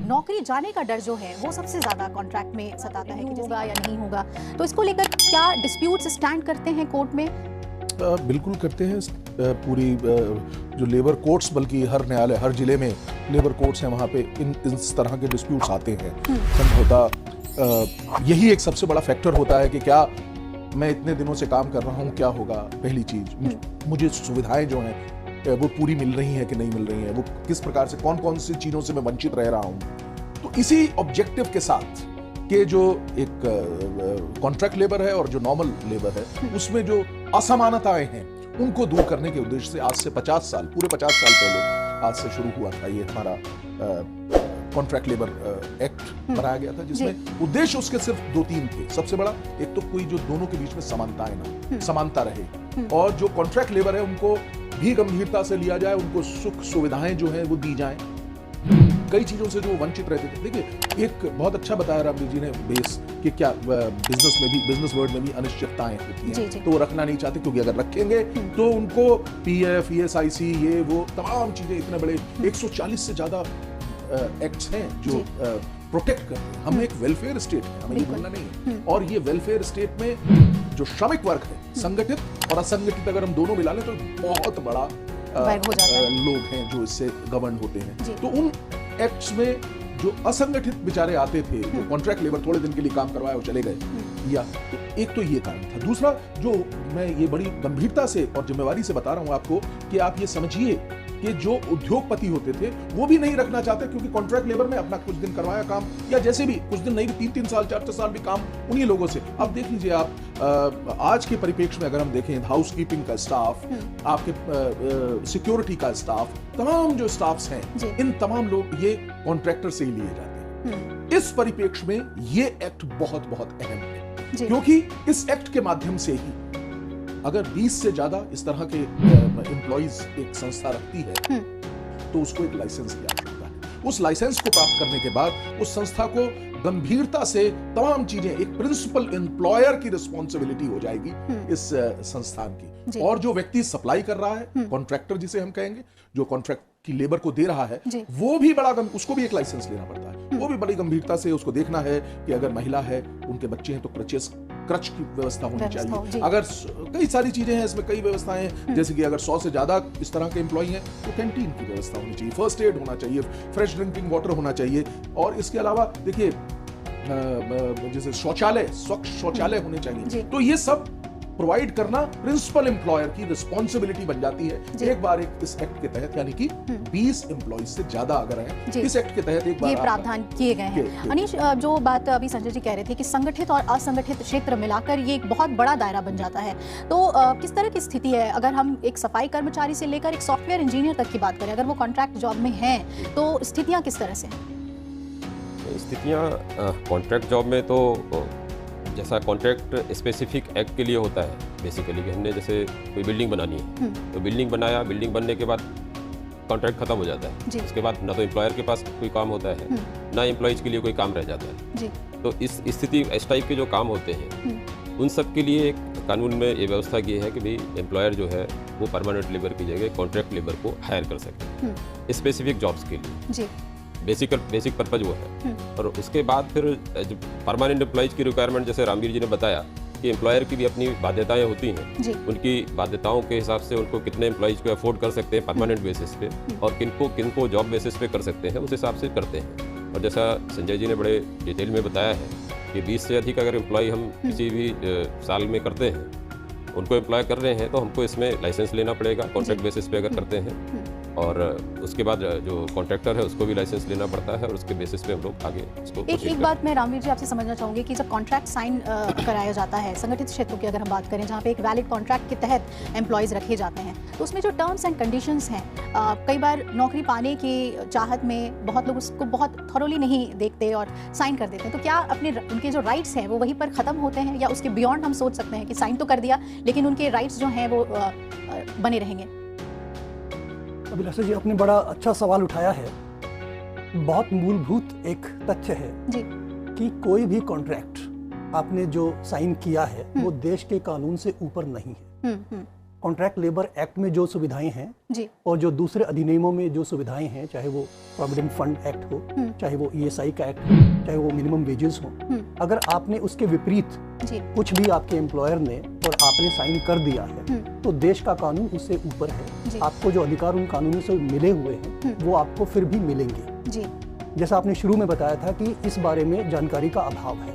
नौकरी जाने का डर जो है वो सबसे ज़्यादा कॉन्ट्रैक्ट में सताता है कि होगा या नहीं होगा। तो इसको लेकर क्या डिस्प्यूट्स स्टैंड करते हैं कोर्ट में? बिल्कुल करते हैं। पूरी जो लेबर कोर्ट्स, बल्कि हर न्यायालय, हर जिले में लेबर कोर्ट्स हैं, वहाँ पे इस तरह के डिस्प्यूट्स आते हैं। संभवतः यही एक सबसे बड़ा फैक्टर होता है कि क्या मैं इतने दिनों से काम कर रहा हूँ, क्या होगा। पहली चीज, मुझे सुविधाएं जो हैं वो पूरी मिल रही हैं कि नहीं मिल रही हैं, वो किस प्रकार से, कौन कौन सी चीज़ों से मैं वंचित रह रहा हूँ। तो इसी ऑब्जेक्टिव के साथ कि जो एक कॉन्ट्रैक्ट लेबर है और जो नॉर्मल लेबर है, उसमें जो असमानताएं हैं उनको दूर करने के उद्देश्य से आज से 50 साल, पूरे 50 साल पहले आज से शुरू हुआ था ये हमारा कॉन्ट्रैक्ट लेबर एक्ट बनाया गया था, जिसमें उद्देश्य उसके सिर्फ 2-3 थे। सबसे बड़ा एक तो कोई जो दोनों के बीच में समानता रहे, और जो कॉन्ट्रैक्ट लेबर है उनको भी गंभीरता से लिया जाए, उनको सुख सुविधाएं जो है वो दी जाएं। कई चीजों से जो वंचित रहते थे। देखिए, एक बहुत अच्छा बताया रामवीर जी ने बेस कि क्या बिजनेस वर्ल्ड में भी अनिश्चितताएं होती हैं, तो वो रखना नहीं चाहते, क्योंकि अगर रखेंगे तो उनको पीएफ, ईएसआईसी, ये वो तमाम चीजें, इतने बड़े 140 से ज्यादा एक्ट्स हैं जो प्रोटेक्ट करते हैं। हम एक वेलफेयर स्टेट है, हमें ये भूलना नहीं है। और ये वेलफेयर स्टेट में जो श्रमिक वर्ग है, संगठित और असंगठित, अगर हम दोनों मिला लें तो बहुत बड़ा लोग हैं जो इससे गवर्न होते हैं। तो उन एक्ट्स में जो असंगठित बेचारे आते थे, जो कॉन्ट्रैक्ट लेबर थोड़े दिन के लिए काम करवाया और चले गए, या तो एक तो ये कारण था। दूसरा, जो मैं ये बड़ी गंभीरता से और जिम्मेवारी से बता रहा हूं आपको, कि आप ये समझिए कि जो उद्योगपति होते थे वो भी नहीं रखना चाहते, क्योंकि कॉन्ट्रैक्ट लेबर में अपना कुछ दिन करवाया काम, या जैसे भी कुछ दिन नहीं, 3-3 साल 4-4 साल भी काम उन्हीं लोगों से। अब देख लीजिए आप, आज के परिप्रेक्ष्य में अगर हम देखें, हाउसकीपिंग का स्टाफ, आपके सिक्योरिटी का स्टाफ, तमाम जो स्टाफ्स हैं, इन तमाम लोग ये कॉन्ट्रैक्टर से ही लिए जाते हैं। इस परिप्रेक्ष्य में ये एक्ट बहुत बहुत अहम है, क्योंकि इस एक्ट के माध्यम से ही अगर 20 से ज्यादा इस तरह के एम्प्लॉइज एक संस्था रखती है, तो उसको एक लाइसेंस की आवश्यकता है। उस लाइसेंस को प्राप्त करने के बाद उस संस्था को गंभीरता से तमाम चीजें, एक प्रिंसिपल एम्प्लॉयर की रिस्पॉन्सिबिलिटी हो जाएगी इस संस्थान की। और जो व्यक्ति सप्लाई कर रहा है, कॉन्ट्रैक्टर जिसे हम कहेंगे, जो कॉन्ट्रैक्ट की लेबर को दे रहा है, वो भी उसको भी एक लाइसेंस लेना पड़ता है। वो भी बड़ी गंभीरता से उसको देखना है कि अगर महिला है, उनके बच्चे हैं, तो क्रच की व्यवस्था होनी चाहिए। अगर कई सारी चीजें हैं इसमें, कई व्यवस्थाएं हैं, जैसे कि अगर 100 से ज्यादा इस तरह के एम्प्लॉई हैं तो कैंटीन की व्यवस्था होनी चाहिए, फर्स्ट एड होना चाहिए, फ्रेश ड्रिंकिंग वाटर होना चाहिए। और इसके अलावा देखिए, जैसे शौचालय, स्वच्छ शौचालय होने चाहिए। तो ये सब प्रोवाइड करना प्रिंसिपल एम्प्लॉयर की रिस्पॉन्सिबिलिटी बन जाती है एक बार इस एक्ट के तहत, यानी कि 20 एम्प्लॉइज से ज्यादा अगर हैं इस एक्ट के तहत एक बार ये प्रावधान किए गए हैं। अनीश, जो बात अभी संजय जी कह रहे थे कि संगठित और असंगठित क्षेत्र मिलाकर ये एक बहुत बड़ा दायरा बन जाता है, तो किस तरह की स्थिति है? अगर हम एक सफाई कर्मचारी से लेकर एक सॉफ्टवेयर इंजीनियर तक की बात करें, अगर वो कॉन्ट्रैक्ट जॉब में हैं, तो स्थितियाँ किस तरह से हैं? स्थितियाँ कॉन्ट्रैक्ट जॉब में तो जैसा कॉन्ट्रैक्ट स्पेसिफिक एक्ट के लिए होता है बेसिकली, कि हमने जैसे कोई बिल्डिंग बनानी है, तो बिल्डिंग बनाया, बिल्डिंग बनने के बाद कॉन्ट्रैक्ट खत्म हो जाता है। उसके बाद ना तो एम्प्लॉयर के पास कोई काम होता है, ना एम्प्लॉइज के लिए कोई काम रह जाता है। तो इस स्थिति, इस टाइप के जो काम होते हैं, उन सब के लिए एक कानून में ये व्यवस्था की है कि भाई एम्प्लॉयर जो है वो परमानेंट लेबर की जगह कॉन्ट्रैक्ट लेबर को हायर कर सकते हैं स्पेसिफिक जॉब्स के लिए। बेसिक पर्पज वो है। और उसके बाद फिर परमानेंट एम्प्लॉइज की रिक्वायरमेंट, जैसे रामवीर जी ने बताया कि एम्प्लॉयर की भी अपनी बाध्यताएं होती हैं, उनकी बाध्यताओं के हिसाब से उनको कितने एम्प्लॉइज को अफोर्ड कर सकते हैं परमानेंट बेसिस पे, और किनको जॉब बेसिस पे कर सकते हैं, उस हिसाब से करते हैं। और जैसा संजय जी ने बड़े डिटेल में बताया है कि 20 से अधिक अगर एम्प्लॉय हम किसी भी साल में करते हैं, उनको एम्प्लॉय कर रहे हैं, तो हमको इसमें लाइसेंस लेना पड़ेगा कॉन्ट्रैक्ट बेसिस पे अगर करते हैं। और उसके बाद जो कॉन्ट्रैक्टर है उसको भी लाइसेंस लेना पड़ता है, और उसके बेसिस पे हम लोग आगे इसको एक बात मैं रामवीर जी आपसे समझना चाहूँगी कि जब कॉन्ट्रैक्ट साइन कराया जाता है, संगठित क्षेत्रों की अगर हम बात करें, जहाँ पे एक वैलिड कॉन्ट्रैक्ट के तहत एम्प्लॉयज़ रखे जाते हैं, तो उसमें जो टर्म्स एंड कंडीशंस हैं, कई बार नौकरी पाने की चाहत में बहुत लोग उसको बहुत थॉरोली नहीं देखते और साइन कर देते हैं। तो क्या उनके जो राइट्स हैं वो वहीं पर ख़त्म होते हैं, या उसके बियॉन्ड हम सोच सकते हैं कि साइन तो कर दिया लेकिन उनके राइट्स जो हैं वो बने रहेंगे? अभिलाषा जी, आपने बड़ा अच्छा सवाल उठाया है। बहुत मूलभूत एक तथ्य है कि कोई भी कॉन्ट्रैक्ट आपने जो साइन किया है वो देश के कानून से ऊपर नहीं है। कॉन्ट्रैक्ट लेबर एक्ट में जो सुविधाएं हैं जी, और जो दूसरे अधिनियमों में जो सुविधाएं हैं, चाहे वो प्रोविडेंट फंड एक्ट हो, चाहे वो ईएसआई का एक्ट हो, चाहे वो मिनिमम वेजेस हो, अगर आपने उसके विपरीत कुछ भी आपके एम्प्लॉयर ने और आपने साइन कर दिया है तो देश का कानून उससे ऊपर है। आपको जो अधिकार उन कानूनों से मिले हुए हैं वो आपको फिर भी मिलेंगे जी। जैसा आपने शुरू में बताया था कि इस बारे में जानकारी का अभाव है।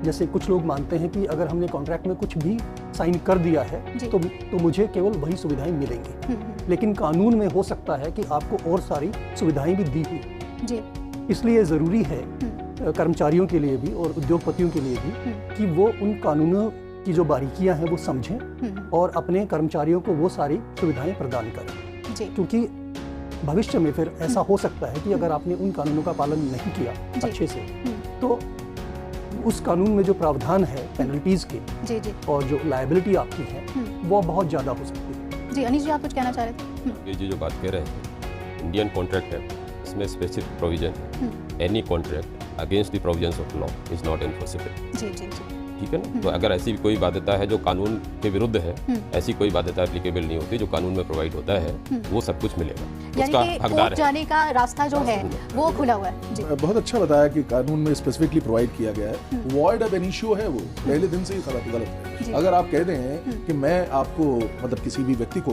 जैसे कुछ लोग मानते हैं कि अगर हमने कॉन्ट्रैक्ट में कुछ भी साइन कर दिया है तो मुझे केवल वही सुविधाएं मिलेंगी, लेकिन कानून में हो सकता है कि आपको और सारी सुविधाएं भी दी हुई। इसलिए ज़रूरी है कर्मचारियों के लिए भी और उद्योगपतियों के लिए भी कि वो उन कानूनों की जो बारीकियां हैं वो समझें और अपने कर्मचारियों को वो सारी सुविधाएं प्रदान करें, क्योंकि भविष्य में फिर ऐसा हो सकता है कि अगर आपने उन कानूनों का पालन नहीं किया अच्छे से तो उस कानून में जो प्रावधान है पेनल्टीज के और जो लायबिलिटी आपकी है वो बहुत ज़्यादा हो सकती है। जी अनीश जी, आप कुछ कहना चाह रहे थे? ये जी जो बात कह रहे हैं इंडियन कॉन्ट्रैक्ट एक्ट, इसमें स्पेसिफिक प्रोविजन है, any contract against the provisions of law is not enforceable. जी जी जी, ठीक है ना। तो अगर ऐसी कोई बाध्यता है जो कानून के विरुद्ध है, ऐसी कोई बाध्यता एप्लीकेबल नहीं होती, जो कानून में प्रोवाइड होता है वो सब कुछ मिलेगा, उसका हकदार है। जाने का रास्ता जो है वो खुला हुआ है जी। बहुत अच्छा बताया कि कानून में स्पेसिफिकली प्रोवाइड किया गया है। वॉइड अब एनिशियो है, वो पहले दिन से ही गलत है। अगर आप कह दें कि मैं आपको मतलब किसी भी व्यक्ति को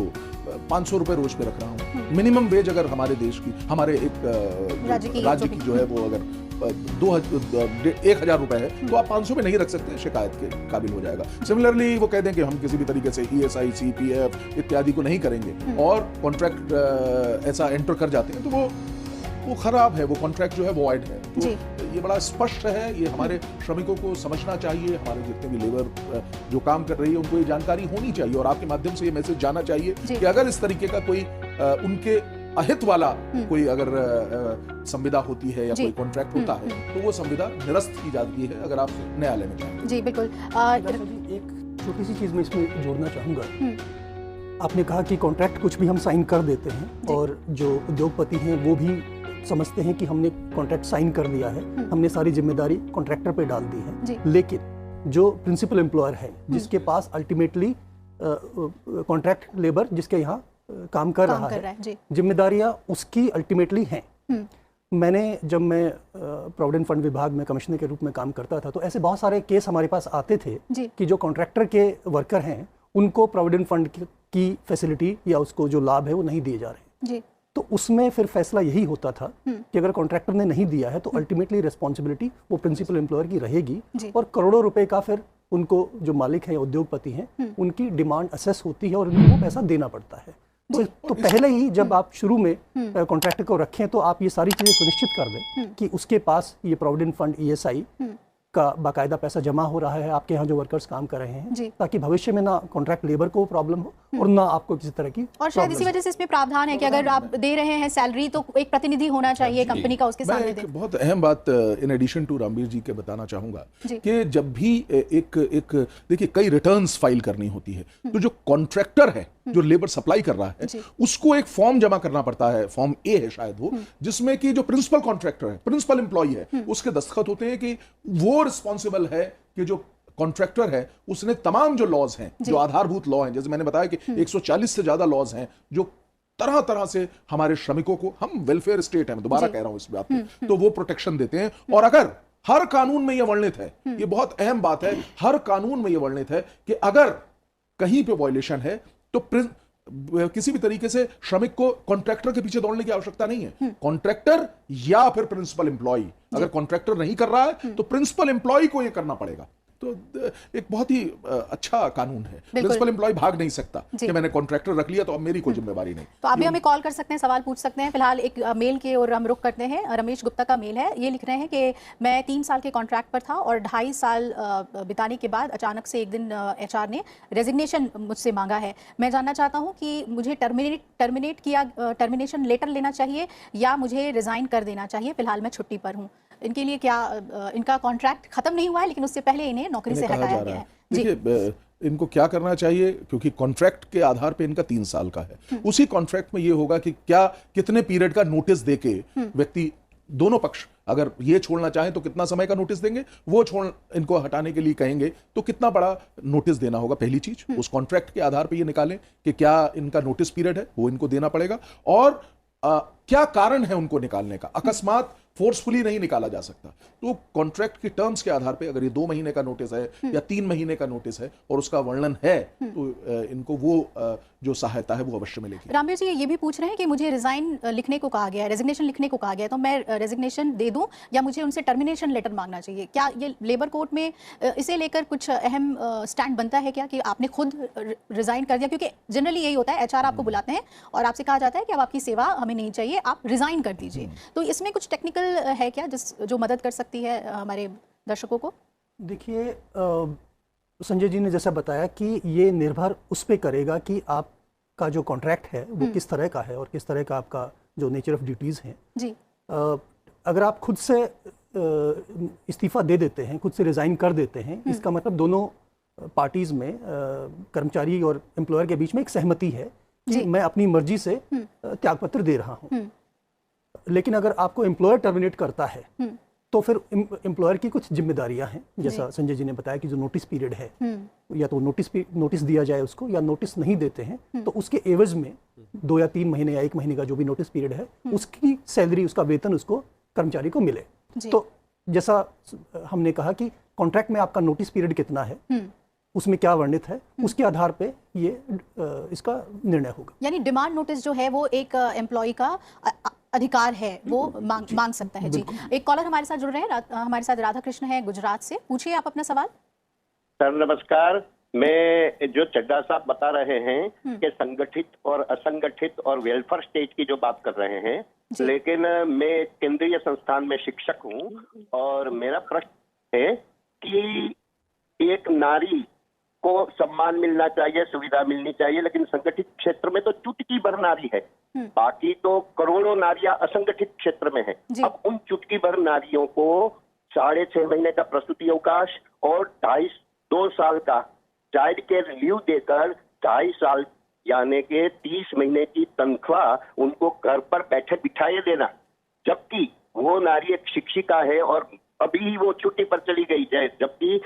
500 रुपए रोज पे रख रहा हूँ, मिनिमम वेज अगर हमारे देश की हमारे एक राज्य की जो है वो अगर 1,000 रुपए है तो आप 500 में नहीं रख सकते, शिकायत के काबिल हो जाएगा। सिमिलरली वो कह दें कि हम किसी भी तरीके से ईएसआई, सीपीएफ इत्यादि को नहीं करेंगे और कॉन्ट्रैक्ट ऐसा एंटर कर जाते हैं तो वो खराब है, वो कॉन्ट्रैक्ट जो है वो वॉइड है। तो ये बड़ा स्पष्ट है, ये हमारे श्रमिकों को समझना चाहिए, हमारे जितने भी लेबर जो काम कर रही है उनको ये जानकारी होनी चाहिए और आपके माध्यम से ये मैसेज जाना चाहिए कि अगर इस तरीके का कोई उनके अहित वाला कोई अगर संविदा होती है या कोई कॉन्ट्रैक्ट होता है तो वो संविदा निरस्त की जाती है अगर आप न्यायालय में जाएंगे। जी बिल्कुल। एक छोटी सी चीज मैं इसमें जोड़ना चाहूंगा। आपने कहा कि कॉन्ट्रैक्ट कुछ भी हम साइन कर देते हैं और जो उद्योगपति हैं वो भी समझते हैं कि हमने कॉन्ट्रैक्ट साइन कर दिया है, हमने सारी जिम्मेदारी कॉन्ट्रैक्टर पे डाल दी है। लेकिन जो प्रिंसिपल एम्प्लॉयर है जिसके पास अल्टीमेटली कॉन्ट्रैक्ट लेबर जिसके यहाँ काम कर रहा है, जिम्मेदारियां उसकी अल्टीमेटली हैं। जब मैं प्रोविडेंट फंड विभाग में कमिश्नर के रूप में काम करता था तो ऐसे बहुत सारे केस हमारे पास आते थे कि जो कॉन्ट्रैक्टर के वर्कर हैं उनको प्रोविडेंट फंड की फैसिलिटी या उसको जो लाभ है वो नहीं दिए जा रहे। तो उसमें फिर फैसला यही होता था कि अगर कॉन्ट्रैक्टर ने नहीं दिया है तो अल्टीमेटली रिस्पॉन्सिबिलिटी वो प्रिंसिपल एम्प्लॉयर की रहेगी और करोड़ों रुपए का फिर उनको जो मालिक हैं या उद्योगपति हैं उनकी डिमांड असेस होती है और उनको वो पैसा देना पड़ता है। तो पहले ही जब आप शुरू में कॉन्ट्रैक्टर को रखें तो आप ये सारी चीजें सुनिश्चित कर दें कि उसके पास ये प्रोविडेंट फंड ईएसआई का बाकायदा पैसा जमा हो रहा है आपके यहाँ जो वर्कर्स काम कर रहे हैं, ताकि भविष्य में ना कॉन्ट्रैक्ट लेबर को प्रॉब्लम हो और ना आपको किसी तरह की। और शायद इसी वजह से इसमें प्रावधान है कि अगर आप दे रहे हैं सैलरी तो एक प्रतिनिधि होना चाहिए कंपनी का उसके सामने। मैं एक बहुत अहम बात इन एडिशन टू रामवीर जी के बताना चाहूंगा कि जब भी एक देखिए कई रिटर्न्स फाइल करनी होती है तो जो कॉन्ट्रैक्टर है जो लेबर सप्लाई कर रहा है उसको एक फॉर्म जमा करना पड़ता है, फॉर्म ए है शायद वो, जिसमें कि जो प्रिंसिपल कॉन्ट्रैक्टर है, प्रिंसिपल एम्प्लॉई है, उसके दस्तखत होते हैं कि वो रिस्पॉन्सिबल है कि जो कॉन्ट्रैक्टर है उसने तमाम जो लॉज हैं, जो आधारभूत लॉ हैं, जैसे मैंने बताया कि 140 से ज्यादा लॉज हैं जो तरह तरह से हमारे श्रमिकों को, हम वेलफेयर स्टेट है, मैं दोबारा कह रहा हूं इस बात पे, तो वो प्रोटेक्शन देते हैं। और अगर हर कानून में यह वर्णित है, ये बहुत अहम बात है, हर कानून में यह वर्णित है कि अगर कहीं पे वायलेशन है तो किसी भी तरीके से श्रमिक को कॉन्ट्रैक्टर के पीछे दौड़ने की आवश्यकता नहीं है। कॉन्ट्रैक्टर या फिर प्रिंसिपल एम्प्लॉय, अगर कॉन्ट्रैक्टर नहीं कर रहा है तो प्रिंसिपल एम्प्लॉय को यह करना पड़ेगा। तो एक बहुत ही अच्छा कानून है, प्रिंसिपल एम्प्लॉय भाग नहीं सकता कि मैंने कॉन्ट्रैक्टर रख लिया तो अब मेरी कोई जिम्मेवारी नहीं। तो आप भी हमें कॉल कर सकते हैं, सवाल पूछ सकते हैं। फिलहाल एक मेल के और हम रुख करते हैं। रमेश गुप्ता का मेल है, ये लिख रहे हैं कि मैं 3 साल के कॉन्ट्रैक्ट पर था और 2.5 साल बिताने के बाद अचानक से एक दिन एचआर ने रेजिग्नेशन मुझसे मांगा है। मैं जानना चाहता हूँ कि मुझे टर्मिनेशन लेटर लेना चाहिए या मुझे रिजाइन कर देना चाहिए। फिलहाल मैं छुट्टी पर हूँ। इनके लिए क्या इनका कॉन्ट्रैक्ट खत्म नहीं हुआ है लेकिन उससे पहले इन्हें नौकरी से हटाया गया है। देखिए इनको क्या करना चाहिए, क्योंकि कॉन्ट्रैक्ट के आधार पे इनका 3 साल का है, उसी कॉन्ट्रैक्ट में ये होगा कि क्या कितने पीरियड का नोटिस देके व्यक्ति, दोनों पक्ष अगर ये छोड़ना चाहें तो कितना समय का नोटिस देंगे, वो छोड़ इनको हटाने के लिए कहेंगे तो कितना बड़ा नोटिस देना होगा। पहली चीज उस कॉन्ट्रैक्ट के आधार पर ये निकालें कि क्या इनका नोटिस पीरियड है, वो इनको देना पड़ेगा, और क्या कारण है उनको निकालने का। अकस्मात फोर्सफुली नहीं निकाला जा सकता। तो कॉन्ट्रैक्ट के टर्म्स के आधार पे अगर ये 2 महीने का नोटिस है या 3 महीने का नोटिस है और उसका वर्णन है तो इनको वो जो सहायता है वो अवश्य मिलेगी। रामवीर जी ये भी पूछ रहे हैं कि मुझे रिजाइन लिखने को कहा गया है, रेजिग्नेशन लिखने को कहा गया है, तो मैं रेजिग्नेशन दे दूं या मुझे उनसे टर्मिनेशन लेटर मांगना चाहिए? क्या ये लेबर कोर्ट में इसे लेकर कुछ अहम स्टैंड बनता है क्या कि आपने खुद रिजाइन कर दिया? क्योंकि जनरली यही होता है, HR आपको बुलाते हैं और आपसे कहा जाता है कि अब आपकी सेवा हमें नहीं चाहिए, आप रिजाइन कर दीजिए। तो इसमें कुछ टेक्निकल है क्या जो मदद कर सकती है हमारे दर्शकों को? देखिए, संजय जी ने जैसा बताया कि ये निर्भर उस पे करेगा कि आपका जो कॉन्ट्रैक्ट है वो किस तरह का है और किस तरह का आपका जो नेचर ऑफ ड्यूटीज़ हैं जी। अगर आप खुद से इस्तीफ़ा दे देते हैं, खुद से रिज़ाइन कर देते हैं, इसका मतलब दोनों पार्टीज़ में, कर्मचारी और एम्प्लॉयर के बीच में एक सहमति है कि मैं अपनी मर्जी से त्यागपत्र दे रहा हूँ। लेकिन अगर आपको एम्प्लॉयर टर्मिनेट करता है तो फिर एम्प्लॉयर की कुछ जिम्मेदारियां हैं, जैसा संजय जी ने बताया कि जो नोटिस पीरियड है, या तो नोटिस दिया जाए उसको, या नोटिस नहीं देते हैं तो उसके एवज में 2 या 3 महीने या 1 महीने का जो भी नोटिस पीरियड है उसकी सैलरी, उसका वेतन उसको कर्मचारी को मिले। तो जैसा हमने कहा कि कॉन्ट्रैक्ट में आपका नोटिस पीरियड कितना है, उसमें क्या वर्णित है, उसके आधार पे ये इसका निर्णय होगा। यानी डिमांड नोटिस जो है वो एक एम्प्लॉय का अधिकार है, वो मांग सकता है। जी, एक कॉलर हमारे साथ जुड़ रहे हैं, हमारे साथ राधा कृष्ण है गुजरात से। पूछिए आप अपना सवाल। सर नमस्कार, मैं जो चड्ढा साहब बता रहे हैं कि संगठित और असंगठित और वेलफेयर स्टेट की जो बात कर रहे हैं, लेकिन मैं केंद्रीय संस्थान में शिक्षक हूँ और मेरा प्रश्न है कि एक नारी को सम्मान मिलना चाहिए, सुविधा मिलनी चाहिए, लेकिन संगठित क्षेत्र में तो चुटकी भर नारी है, बाकी तो करोड़ों नारियां असंगठित क्षेत्र में है। अब उन चुटकी भर नारियों को 6.5 महीने का प्रसूति अवकाश और 2 साल का चाइल्ड केयर लीव देकर 2.5 साल यानी के 30 महीने की तनख्वाह उनको घर पर बैठे बिठाए देना, जबकि वो नारी एक शिक्षिका है और अभी वो छुट्टी पर चली गई है, जबकि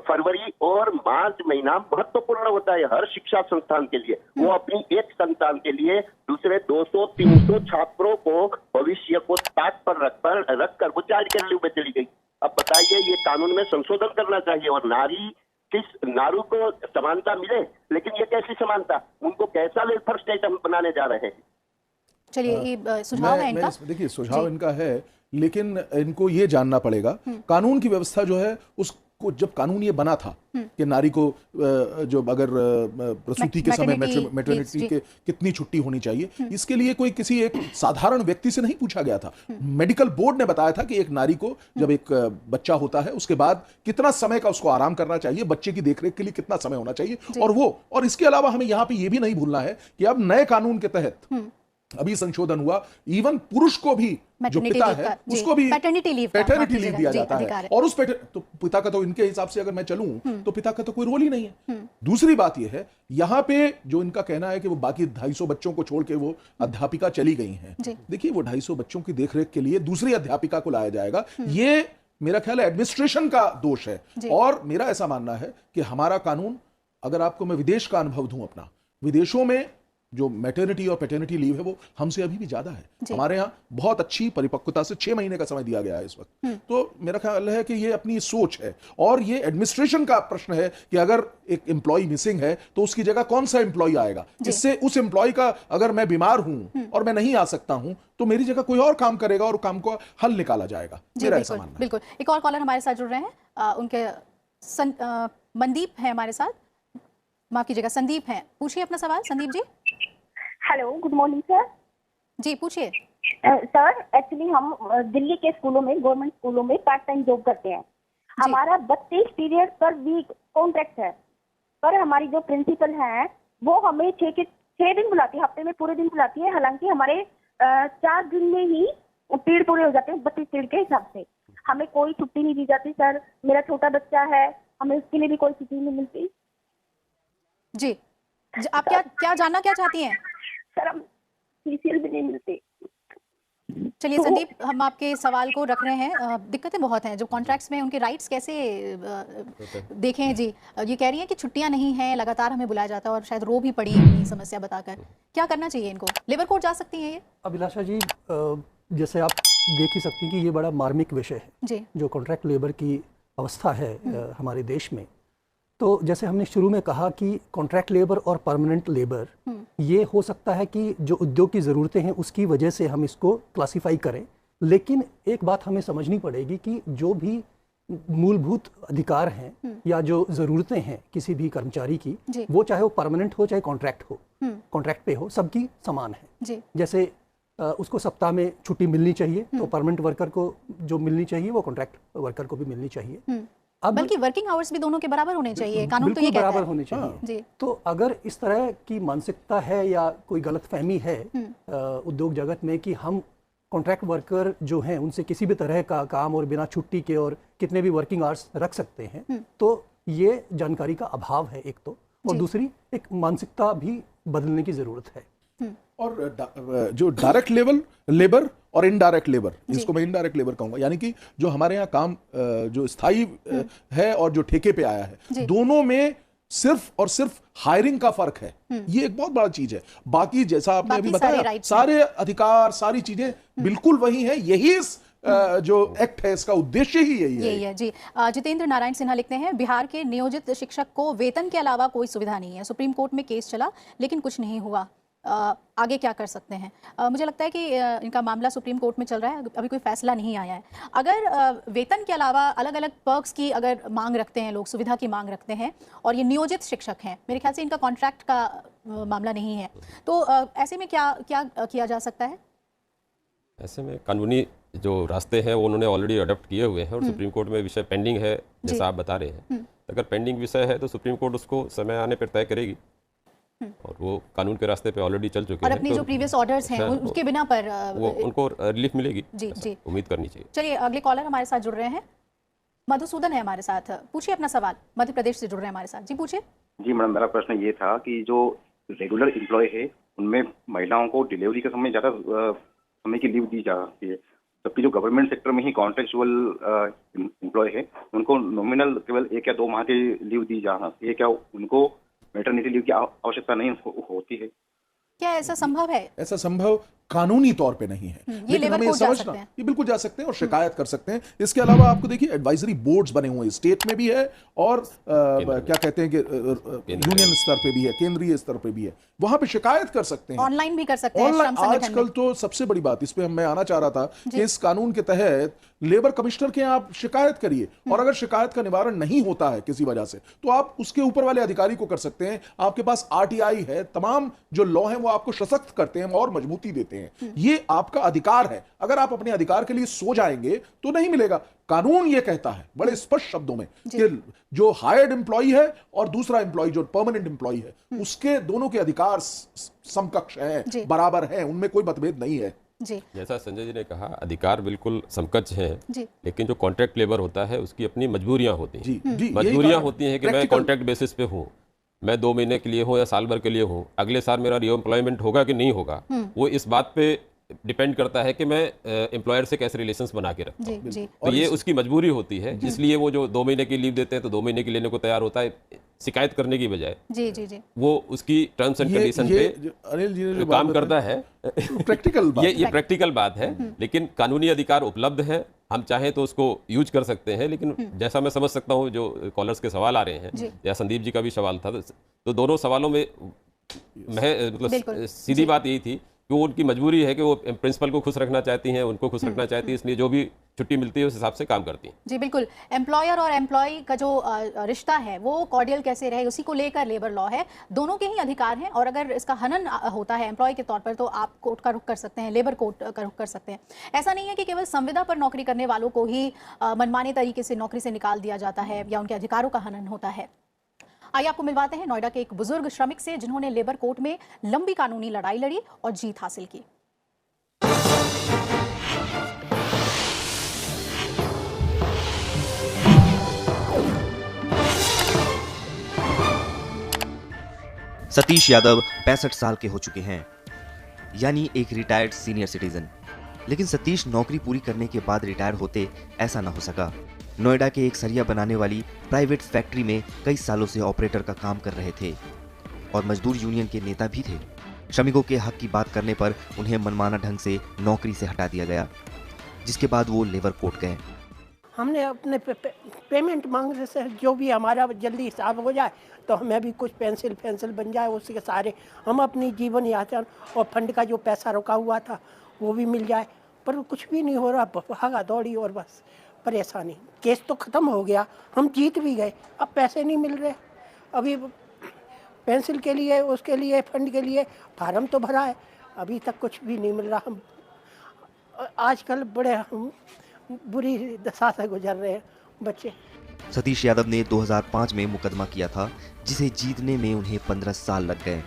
फरवरी और मार्च महीना महत्वपूर्ण होता है हर शिक्षा संस्थान के लिए। वो अपनी एक संतान के लिए दूसरे 200-300 छात्रों को भविष्य को ताक पर रखकर वो चाइल्ड केयर लीव में चली गई। अब बताइए, ये कानून में संशोधन करना चाहिए और नारू को समानता मिले, लेकिन ये कैसी समानता, उनको कैसा वेलफेयर स्टेट हम बनाने जा रहे हैं? चलिए, ये सुझाव है इनका। देखिए, सुझाव इनका है, लेकिन इनको ये जानना पड़ेगा कानून की व्यवस्था जो है उसको, जब कानून ये बना था कि नारी को जो अगर प्रसूति के समय मैटरनिटी के कितनी छुट्टी होनी चाहिए, इसके लिए कोई किसी एक साधारण व्यक्ति से नहीं पूछा गया था। मेडिकल बोर्ड ने बताया था कि एक नारी को जब एक बच्चा होता है उसके बाद कितना समय का उसको आराम करना चाहिए, बच्चे की देखरेख के लिए कितना समय होना चाहिए, और इसके अलावा हमें यहाँ पे ये भी नहीं भूलना है कि अब नए कानून के तहत अभी संशोधन हुआ, इवन पुरुष को भी जो पिता है उसको भी पैटर्निटी लीव दिया जाता है, और उस तो पिता का तो इनके हिसाब से अगर मैं चलूं तो पिता का तो कोई रोल ही नहीं है। दूसरी बात यह है, यहाँ पे जो इनका कहना है कि वो बाकी 250 बच्चों को छोड़ के वो अध्यापिका चली गई हैं, देखिए वो 250 बच्चों की देखरेख के लिए दूसरी अध्यापिका को लाया जाएगा, ये मेरा ख्याल है एडमिनिस्ट्रेशन का दोष है। और मेरा ऐसा मानना है कि हमारा कानून, अगर आपको मैं विदेश का अनुभव दूं अपना, विदेशों में जो मैटरनिटी और पैटर्निटी लीव है वो हमसे अभी भी ज्यादा है। हमारे यहाँ बहुत अच्छी परिपक्वता से 6 महीने का समय दिया गया है इस वक्त। तो मेरा ख्याल है कि ये अपनी सोच है, और ये एडमिनिस्ट्रेशन का प्रश्न है कि अगर एक एम्प्लॉय मिसिंग है तो उसकी जगह कौन सा एम्प्लॉय आएगा, जिससे उस एम्प्लॉय का, अगर मैं बीमार हूं और मैं नहीं आ सकता हूं तो मेरी जगह कोई और काम करेगा और काम को हल निकाला जाएगा। मेरा ऐसा मानना है। बिल्कुल। एक और कॉलर हमारे साथ जुड़ रहे हैं, उनके मनदीप है हमारे साथ, माफ कीजिएगा, संदीप हैं। पूछिए अपना सवाल Sandeep ji. Hello, good morning sir. जी पूछिए। सर एक्चुअली हम दिल्ली के स्कूलों में, गवर्नमेंट स्कूलों में पार्ट टाइम जॉब करते हैं। हमारा 32 पीरियड पर वीक कॉन्ट्रैक्ट है, पर हमारी जो प्रिंसिपल है वो हमें 6 दिन बुलाती है, हफ्ते में पूरे दिन बुलाती है। हालांकि हमारे 4 दिन में ही पीरियड पूरे हो जाते हैं 32 पीरियड के हिसाब से। हमें कोई छुट्टी नहीं दी जाती सर। मेरा छोटा बच्चा है, हमें उसके लिए भी कोई छुट्टी नहीं मिलती। जी, आप क्या जानना क्या चाहती हैं? सर हम सीसीएल भी नहीं मिलती। चलिए तो- संदीप, हम आपके सवाल को रख रहे हैं। दिक्कतें बहुत हैं जो कॉन्ट्रैक्ट्स में, उनके राइट्स कैसे देखें जी। ये कह रही हैं कि छुट्टियां नहीं हैं, लगातार हमें बुलाया जाता है और शायद रो भी पड़ी हैं अपनी समस्या बताकर। क्या करना चाहिए इनको? लेबर कोर्ट जा सकती हैं ये? अभिलाषा जी, जैसे आप देख ही सकती हैं कि ये बड़ा मार्मिक विषय है जी जो कॉन्ट्रैक्ट लेबर की अवस्था है हमारे देश में। तो जैसे हमने शुरू में कहा कि कॉन्ट्रैक्ट लेबर और परमानेंट लेबर, ये हो सकता है कि जो उद्योग की ज़रूरतें हैं उसकी वजह से हम इसको क्लासिफाई करें, लेकिन एक बात हमें समझनी पड़ेगी कि जो भी मूलभूत अधिकार हैं या जो ज़रूरतें हैं किसी भी कर्मचारी की, जी। वो चाहे वो परमानेंट हो चाहे कॉन्ट्रैक्ट हो, कॉन्ट्रैक्ट पे हो, सबकी समान है। जी जैसे उसको सप्ताह में छुट्टी मिलनी चाहिए, तो परमानेंट वर्कर को जो मिलनी चाहिए वो कॉन्ट्रैक्ट वर्कर को भी मिलनी चाहिए। अब बल्कि वर्किंग आवर्स भी दोनों के बराबर होने चाहिए, कानून तो बिल्कुल ये कहता बराबर है। होने चाहिए। जी तो अगर इस तरह की मानसिकता है या कोई गलतफहमी है उद्योग जगत में कि हम कॉन्ट्रैक्ट वर्कर जो हैं उनसे किसी भी तरह का काम और बिना छुट्टी के और कितने भी वर्किंग आवर्स रख सकते हैं, तो ये जानकारी का अभाव है एक तो, और दूसरी एक मानसिकता भी बदलने की ज़रूरत है। और जो डायरेक्ट लेबर और इनडायरेक्ट लेबर, इसको मैं इनडायरेक्ट लेबर कहूंगा, यानी कि जो हमारे यहाँ काम जो स्थायी है और जो ठेके पे आया है, दोनों में सिर्फ और सिर्फ हायरिंग का फर्क है। ये एक बहुत बड़ा चीज है। बाकी जैसा आपने अभी बताया, सारे अधिकार, सारी चीजें बिल्कुल वही है। यही इस जो एक्ट है इसका उद्देश्य ही यही है। जी। जितेंद्र नारायण सिन्हा लिखते हैं, बिहार के नियोजित शिक्षक को वेतन के अलावा कोई सुविधा नहीं है। सुप्रीम कोर्ट में केस चला लेकिन कुछ नहीं हुआ, आगे क्या कर सकते हैं? मुझे लगता है कि इनका मामला सुप्रीम कोर्ट में चल रहा है, अभी कोई फैसला नहीं आया है। अगर वेतन के अलावा अलग अलग पर्क्स की अगर मांग रखते हैं लोग, सुविधा की मांग रखते हैं, और ये नियोजित शिक्षक हैं, मेरे ख्याल से इनका कॉन्ट्रैक्ट का मामला नहीं है, तो ऐसे में क्या क्या किया जा सकता है? ऐसे में कानूनी जो रास्ते हैं वो उन्होंने ऑलरेडी अडॉप्ट किए हुए हैं और सुप्रीम कोर्ट में विषय पेंडिंग है, जैसा आप बता रहे हैं। अगर पेंडिंग विषय है तो सुप्रीम कोर्ट उसको समय आने पर तय करेगी, और वो कानून के रास्ते पे ऑलरेडी चल चुके हैं। और अपने जो प्रीवियस ऑर्डर्स हैं उसके बिना पर वो उनको रिलीफ मिलेगी, जी उम्मीद करनी चाहिए। चलिए अगले कॉलर हमारे साथ जुड़ रहे हैं, मधुसूदन है हमारे साथ। पूछिए अपना सवाल, मध्य प्रदेश से जुड़ रहे हैं हमारे साथ। जी पूछिए। जी मैडम, मेरा प्रश्न ये था कि जो रेगुलर एम्प्लॉय है उनमें महिलाओं को डिलीवरी के समय ज़्यादा समय की लीव दी जाती है, जबकि जो गवर्नमेंट सेक्टर में ही कॉन्ट्रेक्चुअल एम्प्लॉय है उनको नॉमिनल केवल 1 या 2 माह की लीव दी जाती है। क्या उनको मैटरनिटी लीव की आवश्यकता नहीं होती है? क्या ऐसा संभव है? ऐसा संभव कानूनी तौर पे नहीं है, ये लेकिन लेबर हमें ये कोर्ट जा समझना, सकते हैं। ये बिल्कुल जा सकते हैं और शिकायत कर सकते हैं। इसके अलावा आपको देखिए एडवाइजरी बोर्ड्स बने हुए हैं, स्टेट में भी है और क्या कहते हैं कि यूनियन स्तर पे भी है, केंद्रीय स्तर पे भी है, वहां पे शिकायत कर सकते हैं। ऑनलाइन भी कर सकते हैं। ऑनलाइन श्रम संगठन आजकल में। तो सबसे बड़ी बात इस पे मैं आना चाह रहा था कि इस कानून के तहत लेबर कमिश्नर के यहाँ आप शिकायत करिए, और अगर शिकायत का निवारण नहीं होता है किसी वजह से, तो आप उसके ऊपर वाले अधिकारी को कर सकते हैं। आपके पास आरटीआई है, तमाम जो लॉ है वो आपको सशक्त करते हैं और मजबूती देते हैं। ये आपका अधिकार है। अगर आप अपने अधिकार के लिए सो जाएंगे तो नहीं मिलेगा। कानून ये कहता है बड़े स्पष्ट शब्दों में कि जो हायर्ड एम्प्लॉय है और दूसरा एम्प्लॉय जो परमानेंट एम्प्लॉय है, उसके दोनों के अधिकार समकक्ष हैं, बराबर हैं, उनमें कोई मतभेद नहीं है। जी। जैसा संजय जी ने कहा, अधिकार बिल्कुल समकक्ष हैं, जी। लेकिन जो कॉन्ट्रैक्ट लेबर होता है उसकी अपनी मजबूरियां होती हैं। जी, मजबूरियां होती हैं कि मैं कॉन्ट्रैक्ट बेसिस पे हूँ, मैं 2 महीने के लिए हूँ या साल भर के लिए हूँ, अगले साल मेरा रीएम्प्लॉयमेंट होगा कि नहीं होगा, वो इस बात पे डिपेंड करता है कि मैं एम्प्लॉयर से कैसे रिलेशंस बना के रखता हूँ। तो ये उसकी मजबूरी होती है, इसलिए वो जो 2 महीने की लीव देते हैं तो 2 महीने की लेने को तैयार होता है, शिकायत करने की बजाय। जी जी जी। वो उसकी टर्म्स एंड कंडीशन पे अनिल जी ने काम करता है। प्रैक्टिकल बात ये प्रैक्टिकल बात है, लेकिन कानूनी अधिकार उपलब्ध है, हम चाहें तो उसको यूज कर सकते हैं। लेकिन जैसा मैं समझ सकता हूँ जो कॉलर्स के सवाल आ रहे हैं, या संदीप जी का भी सवाल था, तो दोनों सवालों में मैं मतलब सीधी बात यही थी कि वो उनकी मजबूरी है कि वो प्रिंसिपल को खुश रखना चाहती हैं, उनको खुश रखना चाहती हैं, इसलिए जो भी छुट्टी मिलती है उस हिसाब से काम करती हैं। जी बिल्कुल। एम्प्लॉयर और एम्प्लॉय का जो रिश्ता है वो कॉर्डियल कैसे रहे, उसी को लेकर लेबर लॉ है। दोनों के ही अधिकार हैं, और अगर इसका हनन होता है एम्प्लॉय के तौर पर तो आप कोर्ट का रुख कर सकते हैं, लेबर कोर्ट का रुख कर सकते हैं। ऐसा नहीं है कि केवल संविदा पर नौकरी करने वालों को ही मनमाने तरीके से नौकरी से निकाल दिया जाता है या उनके अधिकारों का हनन होता है। आइए आपको मिलवाते हैं नोएडा के एक बुजुर्ग श्रमिक से जिन्होंने लेबर कोर्ट में लंबी कानूनी लड़ाई लड़ी और जीत हासिल की। सतीश यादव 65 साल के हो चुके हैं, यानी एक रिटायर्ड सीनियर सिटीजन। लेकिन सतीश नौकरी पूरी करने के बाद रिटायर होते ऐसा न हो सका। नोएडा के एक सरिया बनाने वाली प्राइवेट फैक्ट्री में कई सालों से ऑपरेटर का काम कर रहे थे और मजदूर यूनियन के नेता भी थे। श्रमिकों के हक की बात करने पर उन्हें मनमाना ढंग से नौकरी से हटा दिया गया, जिसके बाद वो लेबर कोर्ट गए। हमने अपने पेमेंट मांगने से जो भी हमारा जल्दी हिसाब हो जाए तो हमें भी कुछ पेंसिल बन जाए, उसके सारे हम अपनी जीवन याचन और फंड का जो पैसा रुका हुआ था वो भी मिल जाए, पर कुछ भी नहीं हो रहा। भागा दौड़ी और बस परेशानी। केस तो ख़त्म हो गया, हम जीत भी गए, अब पैसे नहीं मिल रहे। अभी पेंसिल के लिए, उसके लिए, फंड के लिए फार्म तो भरा है, अभी तक कुछ भी नहीं मिल रहा। हम आजकल बड़े हम बुरी दशा से गुजर रहे हैं बच्चे। सतीश यादव ने 2005 में मुकदमा किया था, जिसे जीतने में उन्हें 15 साल लग गए,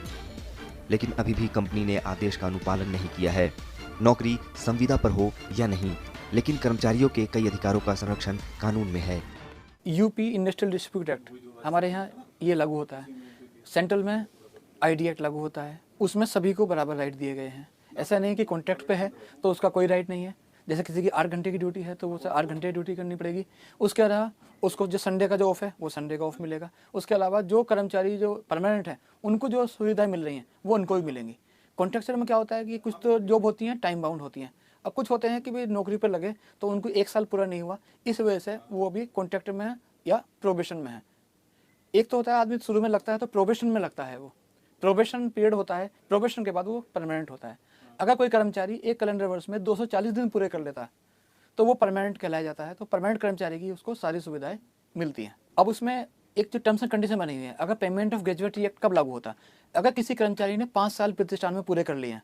लेकिन अभी भी कंपनी ने आदेश का अनुपालन नहीं किया है। नौकरी संविदा पर हो या नहीं, लेकिन कर्मचारियों के कई अधिकारों का संरक्षण कानून में है। यूपी इंडस्ट्रियल डिस्प्यूट एक्ट हमारे यहाँ ये लागू होता है। सेंट्रल में आईडी एक्ट लागू होता है, उसमें सभी को बराबर राइट दिए गए हैं। ऐसा नहीं कि कॉन्ट्रैक्ट पे है तो उसका कोई राइट नहीं है। जैसे किसी की 8 घंटे की ड्यूटी है तो उसे 8 घंटे ड्यूटी करनी पड़ेगी। उसके अलावा उसको जो संडे का जो ऑफ है वो संडे का ऑफ मिलेगा। उसके अलावा जो कर्मचारी जो परमानेंट है उनको जो सुविधाएं मिल रही हैं वो उनको भी मिलेंगी। कॉन्ट्रैक्चुअल में क्या होता है कि कुछ तो जॉब होती हैं टाइम बाउंड होती हैं, अब कुछ होते हैं कि भाई नौकरी पर लगे तो उनको 1 साल पूरा नहीं हुआ, इस वजह से वो अभी कॉन्ट्रैक्ट में है या प्रोबेशन में है। एक तो होता है आदमी शुरू में लगता है तो प्रोबेशन में लगता है, वो प्रोबेशन पीरियड होता है, प्रोबेशन के बाद वो परमानेंट होता है। अगर कोई कर्मचारी एक कैलेंडर वर्ष में 240 दिन पूरे कर लेता है तो वो परमानेंट कहलाया जाता है। तो परमानेंट कर्मचारी की उसको सारी सुविधाएं मिलती हैं। अब उसमें एक जो टर्म्स एंड कंडीशन बनी हुई है, अगर पेमेंट ऑफ ग्रेजुएटी एक्ट कब लागू होता है, अगर किसी कर्मचारी ने 5 साल प्रतिष्ठान में पूरे कर लिए हैं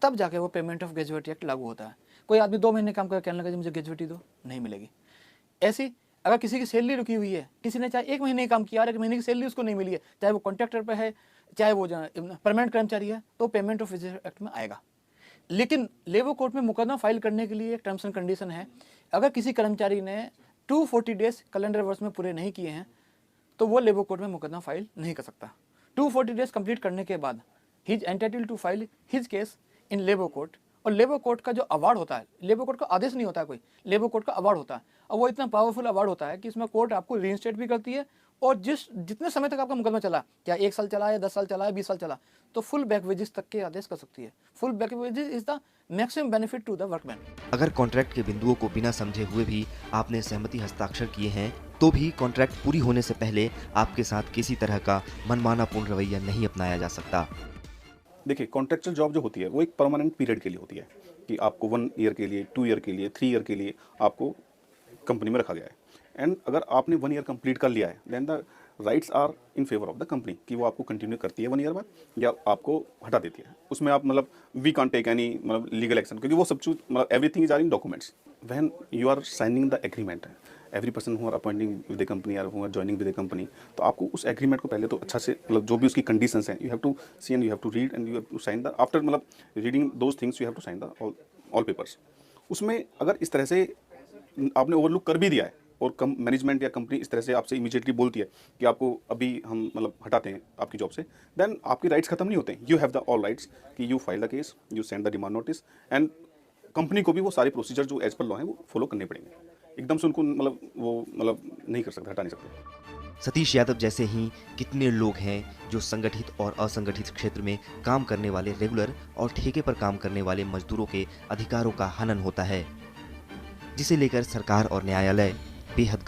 तब जाके वो पेमेंट ऑफ ग्रेजुएटी एक्ट लागू होता है। कोई आदमी 2 महीने काम करके कहने लगा जी मुझे ग्रेजुएटी दो, नहीं मिलेगी। ऐसी अगर किसी की सैलरी रुकी हुई है, किसी ने चाहे 1 महीने काम किया और 1 महीने की सैलरी उसको नहीं मिली है, चाहे वो कॉन्ट्रैक्टर पे है चाहे वो परमानेंट कर्मचारी है, तो पेमेंट ऑफ ग्रेजुएटी एक्ट में आएगा। लेकिन लेबर कोर्ट में मुकदमा फाइल करने के लिए एक टर्म्स एंड कंडीशन है, अगर किसी कर्मचारी ने 240 डेज कैलेंडर वर्ष में पूरे नहीं किए हैं तो वो लेबर कोर्ट में मुकदमा फाइल नहीं कर सकता। 240 डेज कंप्लीट करने के बाद ही is entitled to file his case in labour court. और लेबर कोर्ट का जो अवार्ड होता है, लेबर कोर्ट का आदेश नहीं होता है कोई, लेबर कोर्ट का अवार्ड होता है, और वो इतना पावरफुल अवार्ड होता है कि इसमें कोर्ट आपको रीइंस्टेट भी करती है और जितने समय तक आपका मुकदमा चला, क्या 1 साल चला या 10 साल चला या 20 साल चला, तो फुल बैक वेजेस तक के आदेश कर सकती है। Full back wages is the maximum benefit to the workman. अगर कॉन्ट्रैक्ट के बिंदुओं को बिना समझे हुए भी आपने सहमति हस्ताक्षर किए हैं तो भी कॉन्ट्रैक्ट पूरी होने से पहले आपके साथ किसी तरह का मनमानापूर्ण रवैया नहीं अपनाया जा सकता। देखिए, कॉन्ट्रैक्चुअल जॉब जो होती है वो एक परमानेंट पीरियड के लिए होती है कि आपको 1 ईयर के लिए, 2 ईयर के लिए, 3 ईयर के लिए आपको कंपनी में रखा गया है। एंड अगर आपने 1 ईयर कंप्लीट कर लिया है then the rights are in favour of the company कि वो आपको कंटिन्यू करती है 1 ईयर बाद या आपको हटा देती है। उसमें आप मतलब वी कांट टेक एनी मतलब लीगल एक्शन, क्योंकि वो सब चीज मतलब everything is are in documents. When you are signing the agreement, every person who are appointing with the company और who are joining with the company, तो आपको उस एग्रीमेंट को पहले तो अच्छा से मतलब जो भी उसकी कंडीशंस हैं you have to see and you have to read and you have to sign the after मतलब reading those things you have to sign the all papers. उसमें अगर इस तरह से आपने ओवरलुक कर भी दिया है और मैनेजमेंट या कंपनी इस तरह से आपसे इमीडिएटली बोलती है कि आपको अभी हम मतलब हटाते हैं आपकी जॉब से, देन आपके राइट्स खत्म नहीं होते। You have the all rights कि you file the case, you send the demand notice, and company को भी वो सारे प्रोसीजर जो एज पर लॉ है वो फॉलो करने पड़ेंगे। एकदम से उनको मतलब वो मतलब नहीं कर सकते, हटा नहीं सकते। सतीश यादव जैसे ही कितने लोग हैं जो संगठित और असंगठित क्षेत्र में काम करने वाले रेगुलर और ठेके पर काम करने वाले मजदूरों के अधिकारों का हनन होता है, जिसे लेकर सरकार और न्यायालय बेहद